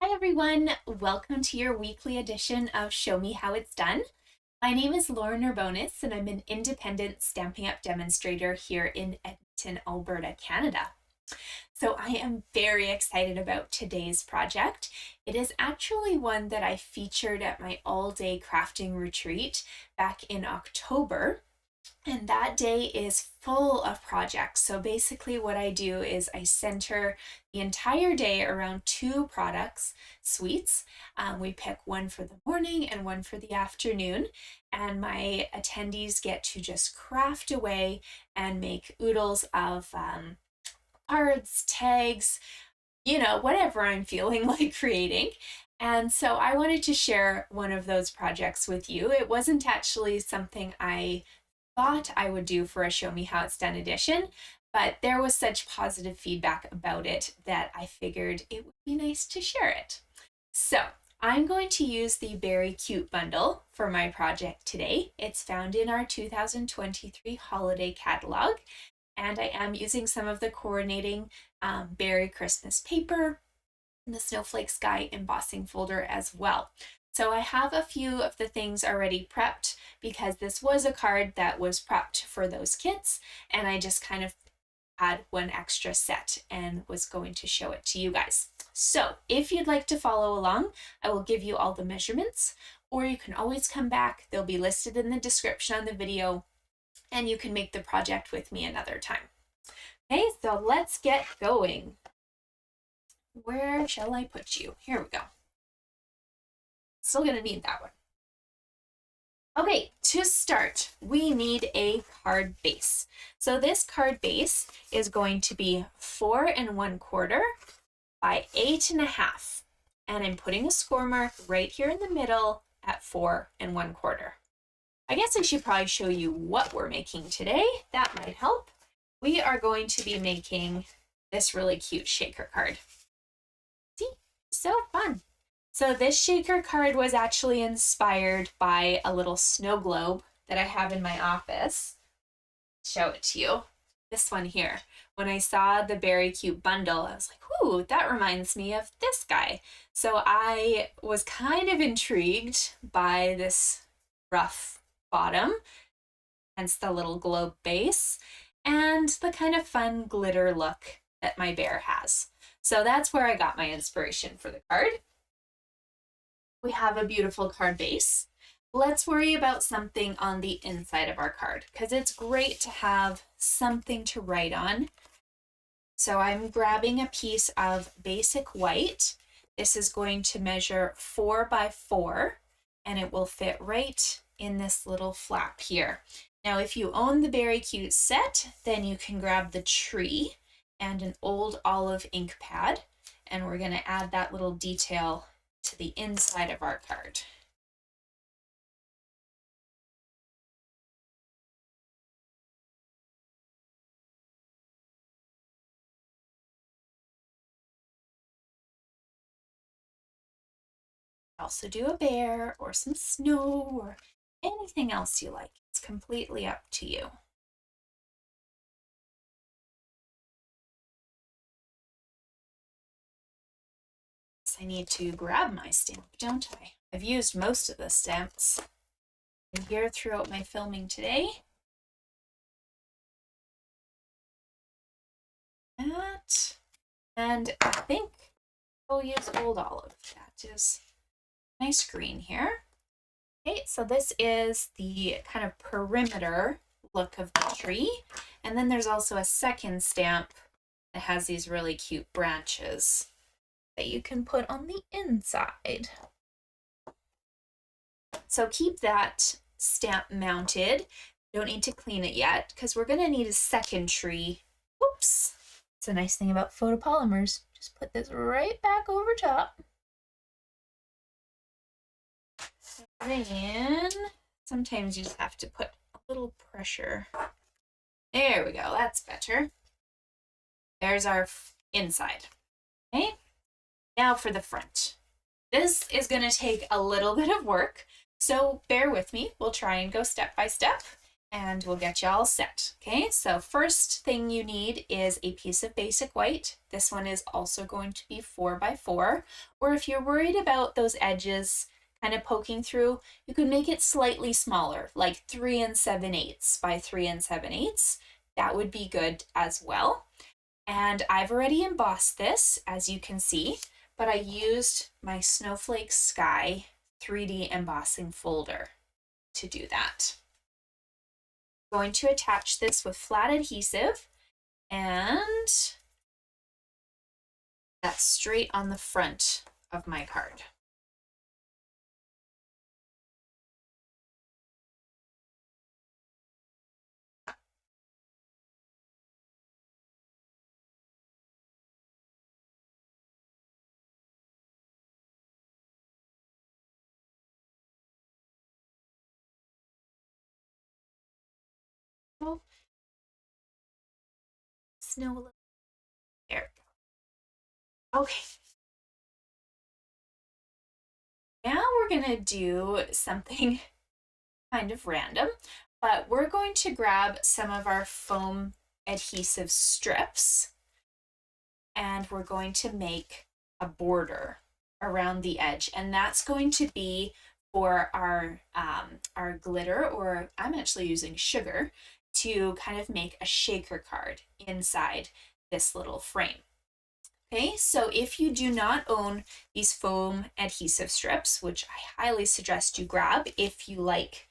Hi everyone, welcome to your weekly edition of Show Me How It's Done. My name is Lauren Urbonis and I'm an independent Stampin' Up! Demonstrator here in Edmonton, Alberta, Canada. So I am very excited about today's project. It is actually one that I featured at my all-day crafting retreat back in October. And that day is full of projects. So basically, what I do is I center the entire day around two products, sweets. We pick one for the morning and one for the afternoon. And my attendees get to just craft away and make oodles of cards, tags, whatever I'm feeling like creating. And so I wanted to share one of those projects with you. It wasn't actually something I thought I would do for a Show Me How It's Done edition, but there was such positive feedback about it that I figured it would be nice to share it. So I'm going to use the Beary Cute bundle for my project today. It's found in our 2023 holiday catalog, and I am using some of the coordinating Beary Christmas paper and the Snowflake Sky embossing folder as well. So I have a few of the things already prepped because this was a card that was prepped for those kits, and I just kind of had one extra set and was going to show it to you guys. So if you'd like to follow along, I will give you all the measurements, or you can always come back. They'll be listed in the description on the video, and you can make the project with me another time. Okay, so let's get going. Where shall I put you? Here we go. Still gonna need that one. Okay, to start, we need a card base. So this card base is going to be 4 1/4 by 8 1/2. And I'm putting a score mark right here in the middle at 4 1/4. I guess I should probably show you what we're making today. That might help. We are going to be making this really cute shaker card. See, so fun. So this shaker card was actually inspired by a little snow globe that I have in my office. Show it to you. This one here. When I saw the Beary Cute bundle, I was like, ooh, that reminds me of this guy. So I was kind of intrigued by this rough bottom, hence the little globe base, and the kind of fun glitter look that my bear has. So that's where I got my inspiration for the card. We have a beautiful card base. Let's worry about something on the inside of our card because it's great to have something to write on. So I'm grabbing a piece of basic white. This is going to measure 4 by 4 and it will fit right in this little flap here. Now, if you own the Beary Cute set, then you can grab the tree and an old olive ink pad, and we're going to add that little detail to the inside of our card. Also do a bear or some snow or anything else you like. It's completely up to you. I need to grab my stamp, don't I? I've used most of the stamps here throughout my filming today. That, and I think I'll use Old Olive. That is nice green here. Okay, so this is the kind of perimeter look of the tree. And then there's also a second stamp that has these really cute branches that you can put on the inside. So keep that stamp mounted. Don't need to clean it yet because we're going to need a second tree. Oops. It's a nice thing about photopolymers. Just put this right back over top. Then sometimes you just have to put a little pressure. There we go. That's better. There's our inside. Okay. Now for the front. This is going to take a little bit of work, so bear with me. We'll try and go step by step. and we'll get you all set. Okay, so first thing you need is a piece of basic white. This one is also going to be 4x4, or if you're worried about those edges kind of poking through, you could make it slightly smaller, like 3 7/8 by 3 7/8. That would be good as well. And I've already embossed this, as you can see, but I used my Snowflake Sky 3D embossing folder to do that. I'm going to attach this with flat adhesive, and that's straight on the front of my card. Oh, snow. There. Okay. Now we're gonna do something kind of random, but we're going to grab some of our foam adhesive strips and we're going to make a border around the edge, and that's going to be for our glitter, or I'm actually using sugar to kind of make a shaker card inside this little frame. Okay, so if you do not own these foam adhesive strips, which I highly suggest you grab if you like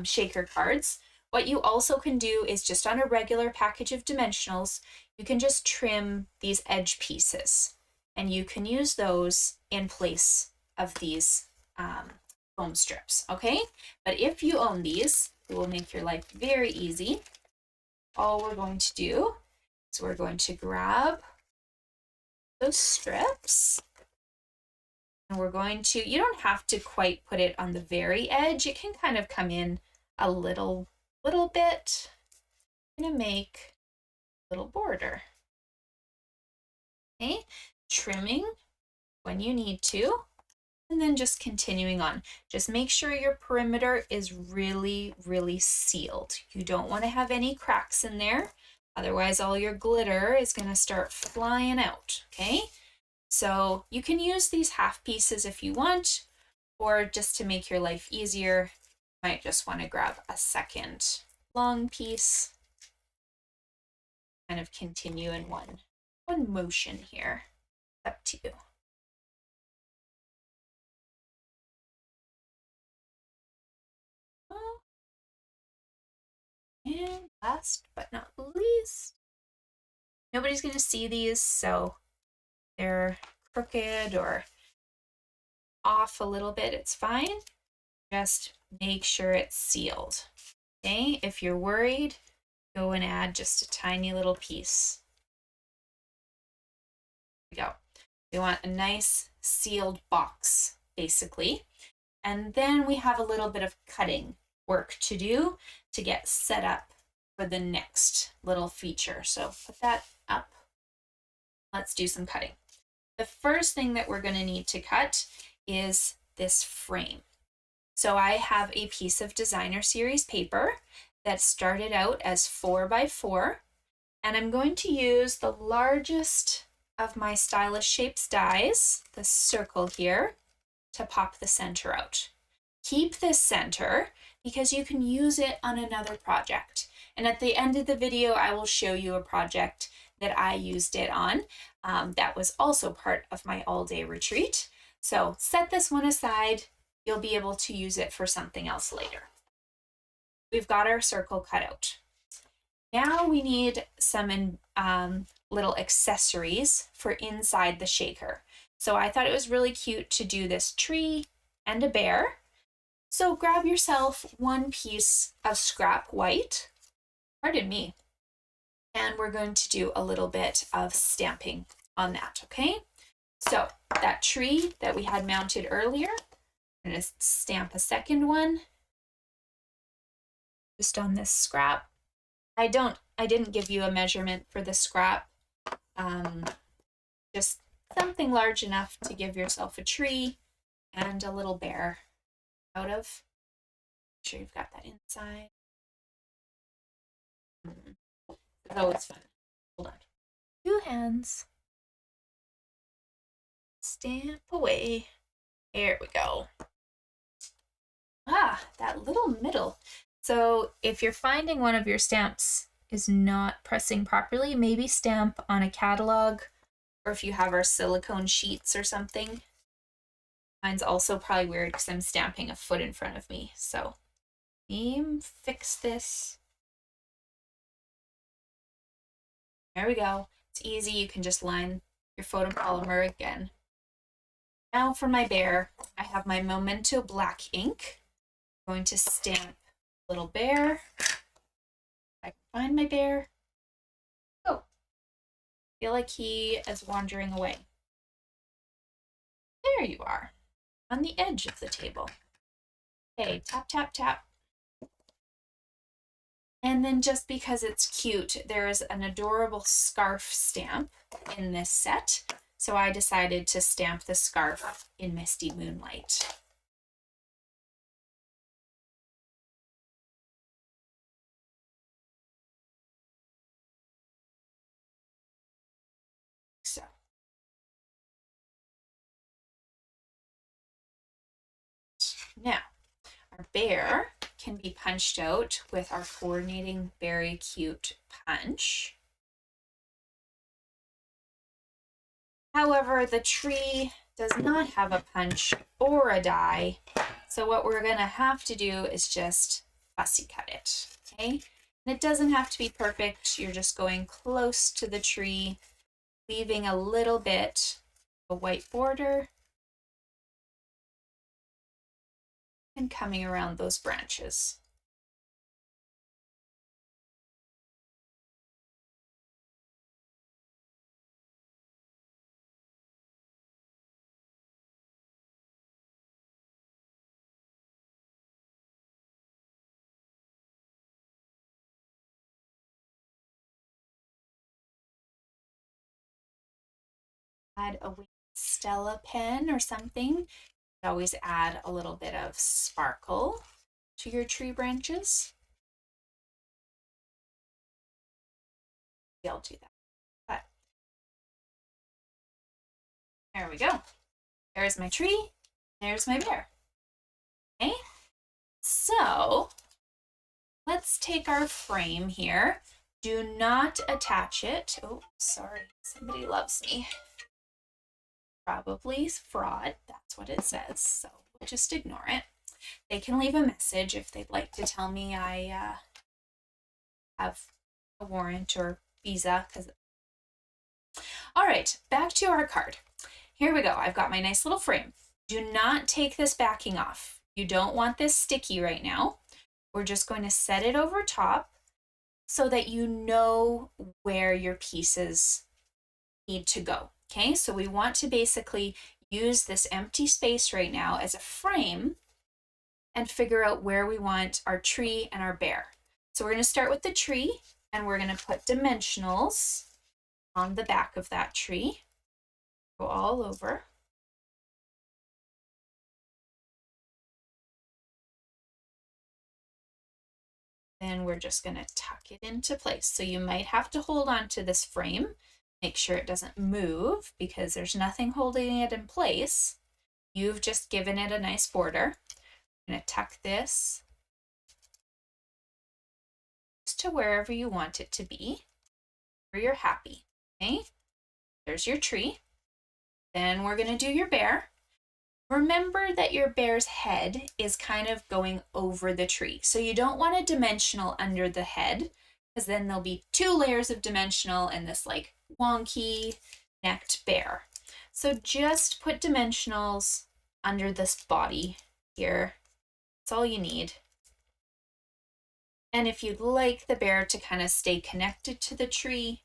shaker cards, what you also can do is just on a regular package of dimensionals, you can just trim these edge pieces and you can use those in place of these foam strips, okay? But if you own these, it will make your life very easy. All we're going to do is we're going to grab those strips and we're going to, you don't have to quite put it on the very edge, it can kind of come in a little bit. I'm gonna make a little border. Okay, trimming when you need to, and then just continuing on. Just make sure your perimeter is really sealed. You don't want to have any cracks in there, otherwise all your glitter is going to start flying out. Okay, so you can use these half pieces if you want, or just to make your life easier, you might just want to grab a second long piece, kind of continue in one motion here. Up to you. And last but not least, nobody's going to see these, so they're crooked or off a little bit, it's fine. Just make sure it's sealed. Okay, if you're worried, go and add just a tiny little piece. There we go. We want a nice sealed box, basically. And then we have a little bit of cutting work to do to get set up for the next little feature. So put that up. Let's do some cutting. The first thing that we're going to need to cut is this frame. So I have a piece of designer series paper that started out as 4x4, and I'm going to use the largest of my Stylish Shapes dies, the circle here, to pop the center out. Keep this center because you can use it on another project. And at the end of the video, I will show you a project that I used it on that was also part of my all-day retreat. So set this one aside. You'll be able to use it for something else later. We've got our circle cut out. Now we need some little accessories for inside the shaker. So I thought it was really cute to do this tree and a bear. So grab yourself one piece of scrap white, pardon me, and we're going to do a little bit of stamping on that, okay? So that tree that we had mounted earlier, I'm going to stamp a second one just on this scrap. I didn't give you a measurement for the scrap, just something large enough to give yourself a tree and a little bear out of. Make sure you've got that inside. It's always fun. Hold on. 2 hands. Stamp away. There we go. Ah, that little middle. So if you're finding one of your stamps is not pressing properly, maybe stamp on a catalog, or if you have our silicone sheets or something. Mine's also probably weird because I'm stamping a foot in front of me. So fix this. There we go. It's easy. You can just line your photopolymer again. Now for my bear, I have my Memento black ink. I'm going to stamp little bear. I can find my bear. Oh, feel like he is wandering away. There you are, on the edge of the table. Okay, tap, tap, tap. And then just because it's cute, there is an adorable scarf stamp in this set. So I decided to stamp the scarf in Misty Moonlight. So now our bear can be punched out with our coordinating very cute punch. However, the tree does not have a punch or a die. So what we're gonna have to do is just fussy cut it, okay? And it doesn't have to be perfect. You're just going close to the tree, leaving a little bit of a white border and coming around those branches. Add a Stella pen or something. Always add a little bit of sparkle to your tree branches. I'll do that. But there we go. There's my tree. There's my bear. Okay. So let's take our frame here. Do not attach it. Oh, sorry. Somebody loves me. Probably fraud. That's what it says. So we'll just ignore it. They can leave a message if they'd like to tell me I have a warrant or visa. All right, back to our card. Here we go. I've got my nice little frame. Do not take this backing off. You don't want this sticky right now. We're just going to set it over top so that you know where your pieces need to go. Okay, so we want to basically use this empty space right now as a frame and figure out where we want our tree and our bear. So we're going to start with the tree and we're going to put dimensionals on the back of that tree. Go all over. Then we're just going to tuck it into place. So you might have to hold on to this frame, make sure it doesn't move because there's nothing holding it in place. You've just given it a nice border. I'm going to tuck this to wherever you want it to be, where you're happy. Okay, there's your tree. Then we're going to do your bear. Remember that your bear's head is kind of going over the tree. So you don't want a dimensional under the head because then there'll be 2 layers of dimensional and this like wonky necked bear. So just put dimensionals under this body here. That's all you need. And if you'd like the bear to kind of stay connected to the tree,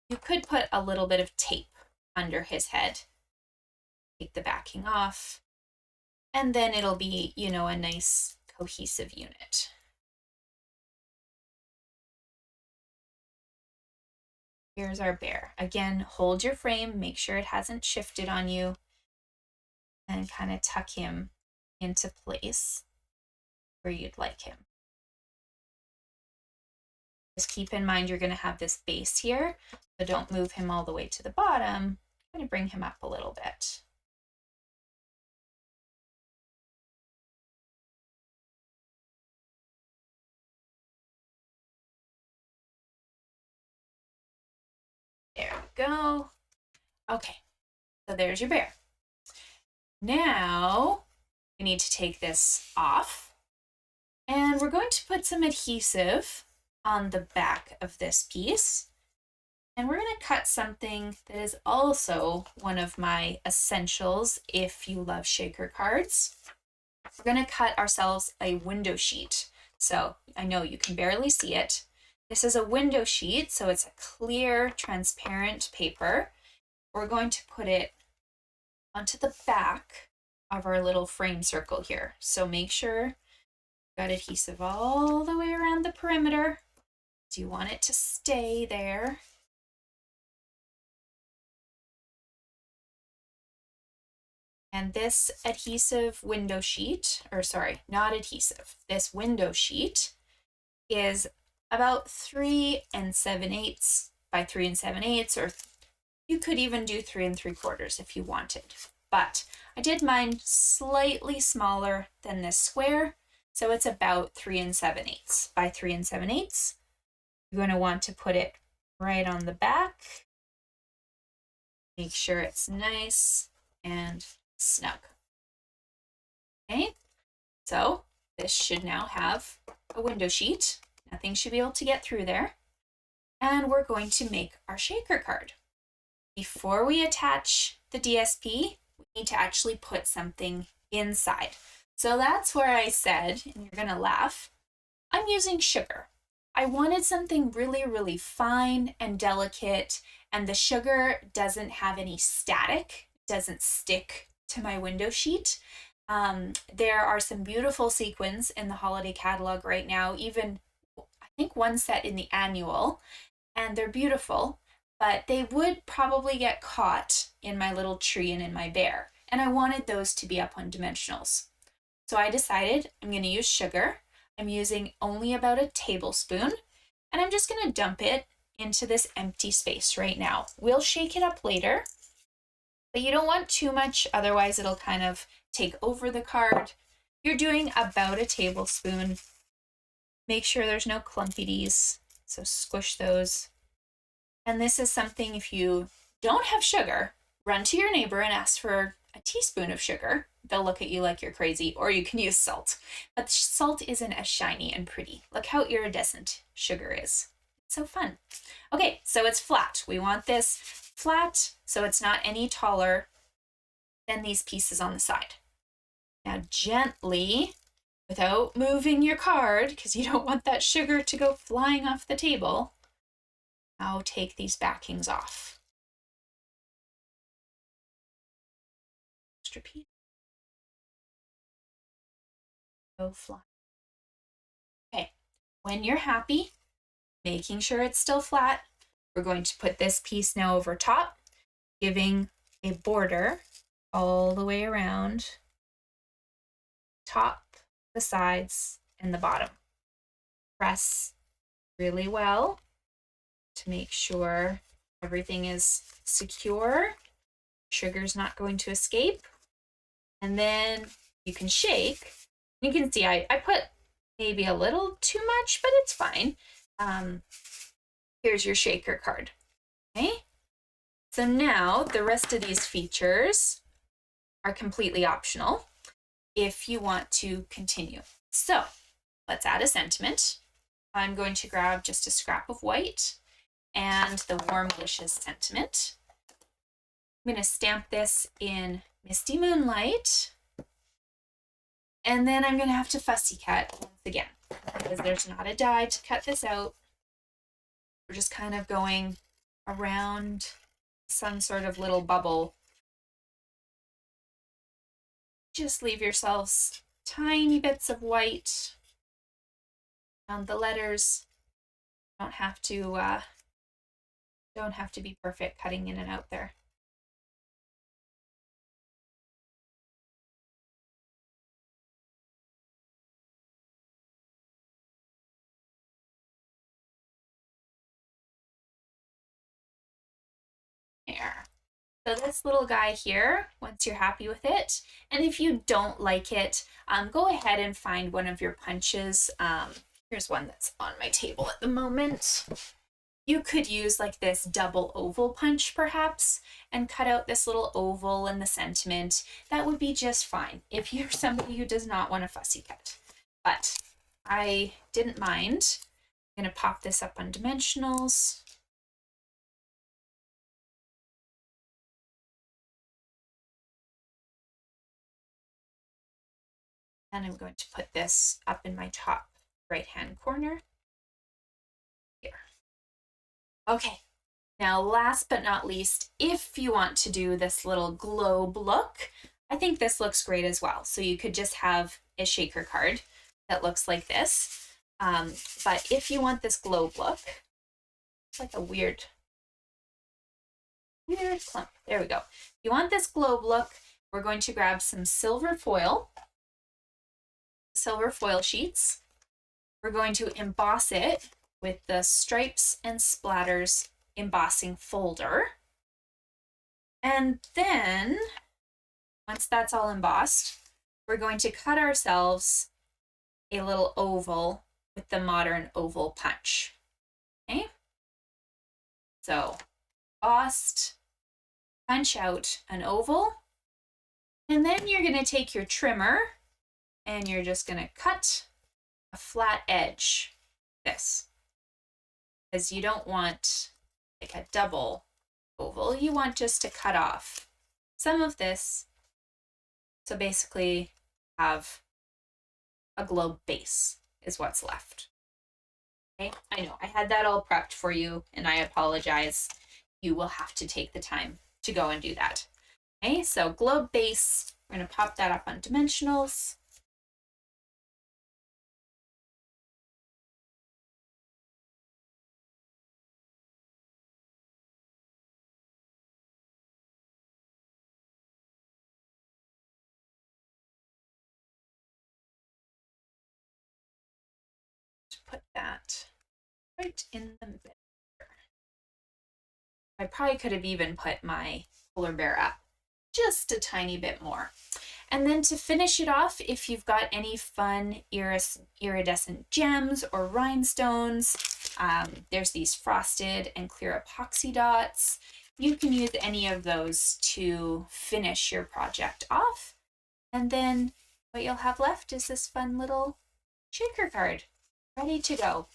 you could put a little bit of tape under his head. Take the backing off, and then it'll be, you know, a nice cohesive unit. Here's our bear. Again, hold your frame, make sure it hasn't shifted on you, and kind of tuck him into place where you'd like him. Just keep in mind you're going to have this base here, so don't move him all the way to the bottom. I'm going to bring him up a little bit. There we go. Okay, so there's your bear. Now we need to take this off, and we're going to put some adhesive on the back of this piece. And we're going to cut something that is also one of my essentials if you love shaker cards. We're going to cut ourselves a window sheet. So I know you can barely see it. This is a window sheet, so it's a clear, transparent paper. We're going to put it onto the back of our little frame circle here. So make sure you've got adhesive all the way around the perimeter. Do you want it to stay there? And this adhesive window sheet, or sorry, not adhesive, this window sheet is about 3 7/8 by 3 7/8, or you could even do 3 3/4 if you wanted. But I did mine slightly smaller than this square, so it's about 3 7/8 by 3 7/8. You're going to want to put it right on the back. Make sure it's nice and snug. Okay, so this should now have a window sheet. Nothing should be able to get through there. And we're going to make our shaker card. Before we attach the DSP, we need to actually put something inside. So that's where I said, and you're gonna laugh, I'm using sugar. I wanted something really, really fine and delicate, and the sugar doesn't have any static, doesn't stick to my window sheet. There are some beautiful sequins in the holiday catalog right now, even I think one set in the annual, and they're beautiful, but they would probably get caught in my little tree and in my bear, and I wanted those to be up on dimensionals. So I decided I'm going to use sugar. I'm using only about a tablespoon, and I'm just going to dump it into this empty space right now. We'll shake it up later, but you don't want too much, otherwise it'll kind of take over the card. You're doing about a tablespoon. Make sure there's no clumpities, so squish those. And this is something, if you don't have sugar, run to your neighbor and ask for a teaspoon of sugar. They'll look at you like you're crazy, or you can use salt. But salt isn't as shiny and pretty. Look how iridescent sugar is. It's so fun. Okay, so it's flat. We want this flat so it's not any taller than these pieces on the side. Now gently, without moving your card, because you don't want that sugar to go flying off the table, now take these backings off. Extra piece. Go fly. Okay, when you're happy, making sure it's still flat, we're going to put this piece now over top, giving a border all the way around, top, the sides, and the bottom. Press really well to make sure everything is secure. Sugar's not going to escape. And then you can shake. You can see I put maybe a little too much, but it's fine. Here's your shaker card. Okay. So now the rest of these features are completely optional if you want to continue. So let's add a sentiment. I'm going to grab just a scrap of white and the Warm Wishes sentiment. I'm going to stamp this in Misty Moonlight, and then I'm going to have to fussy cut once again because there's not a die to cut this out. We're just kind of going around some sort of little bubble. Just leave yourselves tiny bits of white around the letters. Don't have to be perfect cutting in and out there. there. So this little guy here, once you're happy with it, and if you don't like it, go ahead and find one of your punches. Here's one that's on my table at the moment. You could use like this double oval punch perhaps and cut out this little oval in the sentiment. That would be just fine if you're somebody who does not want a fussy cut. But I didn't mind. I'm going to pop this up on dimensionals. And I'm going to put this up in my top right-hand corner here. Okay, now last but not least, if you want to do this little globe look, I think this looks great as well. So you could just have a shaker card that looks like this. But if you want this globe look, it's like a weird clump. There we go. If you want this globe look, we're going to grab some silver foil sheets. We're going to emboss it with the Stripes and Splatters embossing folder. And then, once that's all embossed, we're going to cut ourselves a little oval with the modern oval punch. Okay? So, embossed, punch out an oval, and then you're going to take your trimmer and you're just going to cut a flat edge, this, because you don't want like a double oval. You want just to cut off some of this. So basically have a globe base is what's left. Okay, I know I had that all prepped for you and I apologize. You will have to take the time to go and do that. Okay, so globe base, we're going to pop that up on dimensionals. Put that right in the middle. I probably could have even put my polar bear up just a tiny bit more. And then to finish it off, if you've got any fun iridescent gems or rhinestones, there's these frosted and clear epoxy dots. You can use any of those to finish your project off. And then what you'll have left is this fun little shaker card ready to go.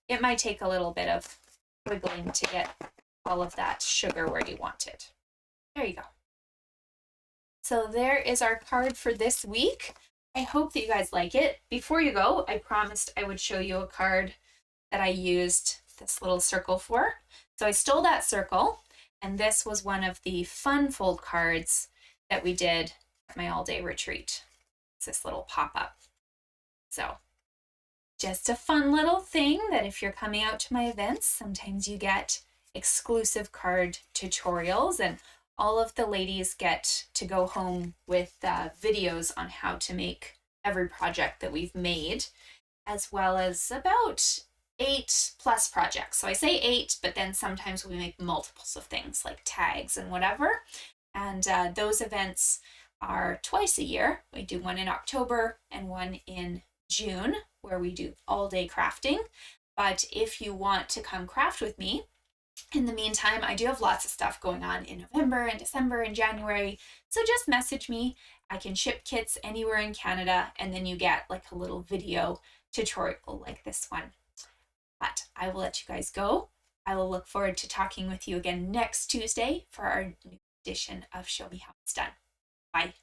It might take a little bit of wiggling to get all of that sugar where you want it. There you go. So there is our card for this week. I hope that you guys like it. Before you go, I promised I would show you a card that I used this little circle for. So I stole that circle, and this was one of the fun fold cards that we did at my all-day retreat. It's this little pop-up. So just a fun little thing that if you're coming out to my events, sometimes you get exclusive card tutorials, and all of the ladies get to go home with videos on how to make every project that we've made, as well as about 8+ projects. So I say 8, but then sometimes we make multiples of things like tags and whatever. And those events are twice a year. We do one in October and one in June, where we do all-day crafting. But if you want to come craft with me, in the meantime, I do have lots of stuff going on in November and December and January. So just message me. I can ship kits anywhere in Canada, and then you get like a little video tutorial like this one. But I will let you guys go. I will look forward to talking with you again next Tuesday for our new edition of Show Me How It's Done. Bye.